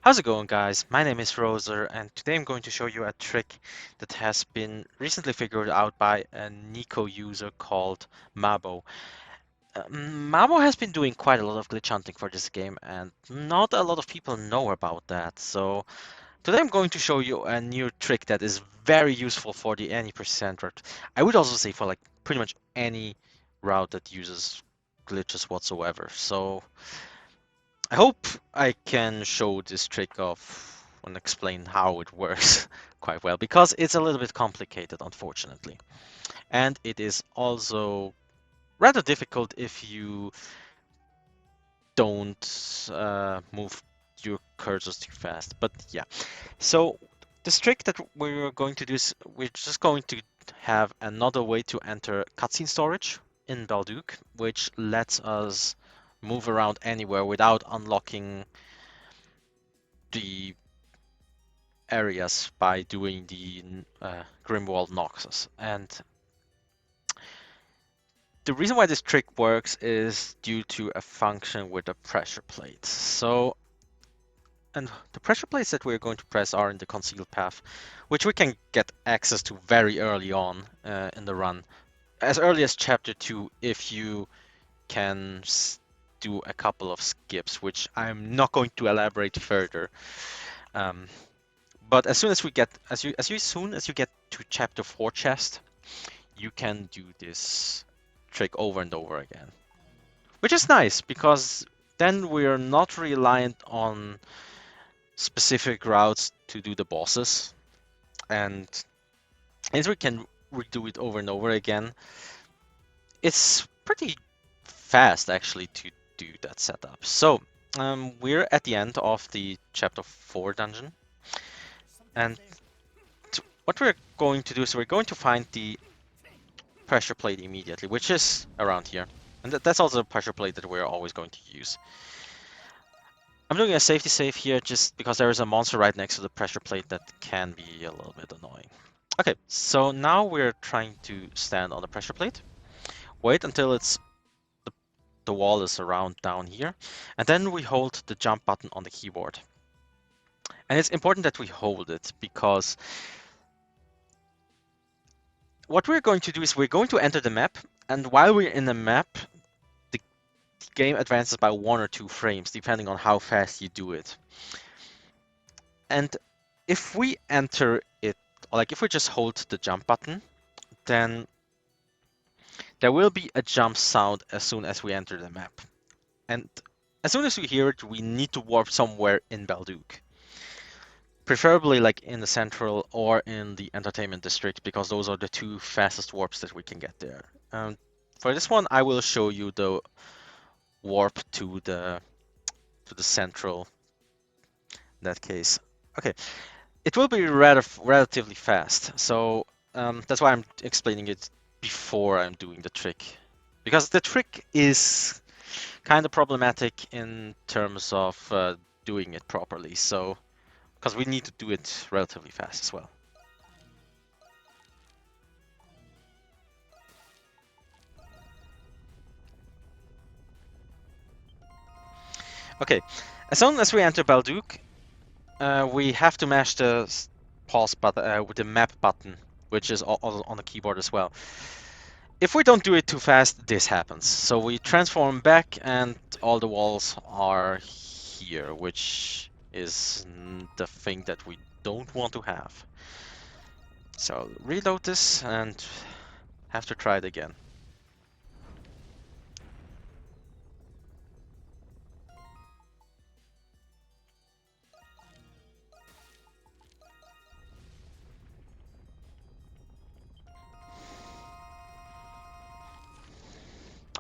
How's it going, guys? My name is Roser, and today I'm going to show you a trick that has been recently figured out by a Nico user called Mabo. Mabo has been doing quite a lot of glitch hunting for this game, and not a lot of people know about that. So today I'm going to show you a new trick that is very useful for the any percent route. I would also say for like pretty much any route that uses glitches whatsoever. So I hope I can show this trick off and explain how it works quite well, because it's a little bit complicated, unfortunately. And it is also rather difficult if you don't move your cursors too fast. But yeah, so this trick that we're going to do is we're just going to have another way to enter cutscene storage in Balduke, which lets us move around anywhere without unlocking the areas by doing the Grimwald Noxus. And the reason why this trick works is due to a function with a pressure plate. And the pressure plates that we're going to press are in the concealed path, which we can get access to very early on in the run, as early as chapter 2 if you can do a couple of skips, which I'm not going to elaborate further. Um, But as soon as we get, soon as you get to chapter 4 chest, you can do this trick over and over again. Which is nice, because then we're not reliant on specific routes to do the bosses. And as we can redo it over and over again, it's pretty fast actually to do that setup. So we're at the end of the chapter 4 dungeon. And what we're going to do is we're going to find the pressure plate immediately, which is around here. And that's also the pressure plate that we're always going to use. I'm doing a safety save here just because there is a monster right next to the pressure plate that can be a little bit annoying. Okay, so now we're trying to stand on the pressure plate. Wait until the wall is around down here. And then we hold the jump button on the keyboard. And it's important that we hold it, because what we're going to do is we're going to enter the map. And while we're in the map, the game advances by 1 or 2 frames, depending on how fast you do it. And if we enter it, like if we just hold the jump button, then there will be a jump sound as soon as we enter the map. And as soon as we hear it, we need to warp somewhere in Balduke. Preferably like in the central or in the entertainment district, because those are the 2 fastest warps that we can get there. For this one, I will show you the warp to the central in that case. Okay, it will be relatively fast, so that's why I'm explaining it before I'm doing the trick, because the trick is kind of problematic in terms of doing it properly. So, because we need to do it relatively fast as well. Okay, as soon as we enter Balduke, we have to mash the pause button with the map button, which is on the keyboard as well. If we don't do it too fast, this happens. So we transform back and all the walls are here, which is the thing that we don't want to have. So reload this and have to try it again.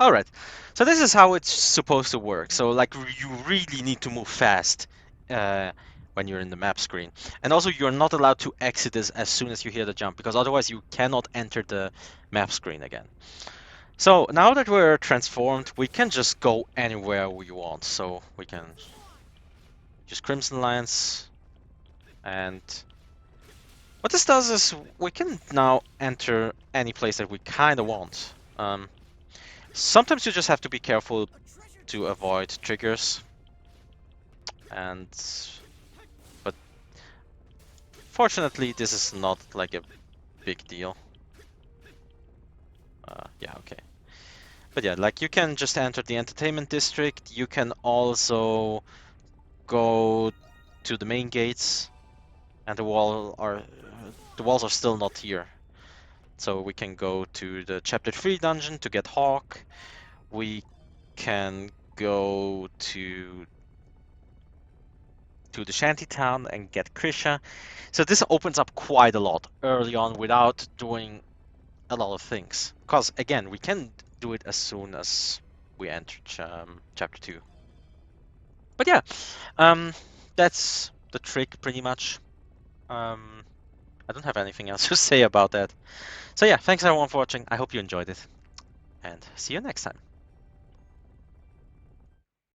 Alright, so this is how it's supposed to work. So like you really need to move fast when you're in the map screen. And also you're not allowed to exit this as soon as you hear the jump, because otherwise you cannot enter the map screen again. So now that we're transformed, we can just go anywhere we want. So we can use Crimson Lance, and what this does is we can now enter any place that we kind of want. Sometimes you just have to be careful to avoid triggers, and Fortunately, this is not like a big deal. Yeah, okay. But yeah, like you can just enter the entertainment district. You can also go to the main gates, and the walls are still not here. So we can go to the Chapter 3 dungeon to get Hawk. We can go to the shanty town and get Krisha. So this opens up quite a lot early on without doing a lot of things. Because again, we can do it as soon as we enter chapter 2. But yeah, um, that's the trick pretty much. Um, I don't have anything else to say about that. So yeah, thanks everyone for watching. I hope you enjoyed it, and see you next time.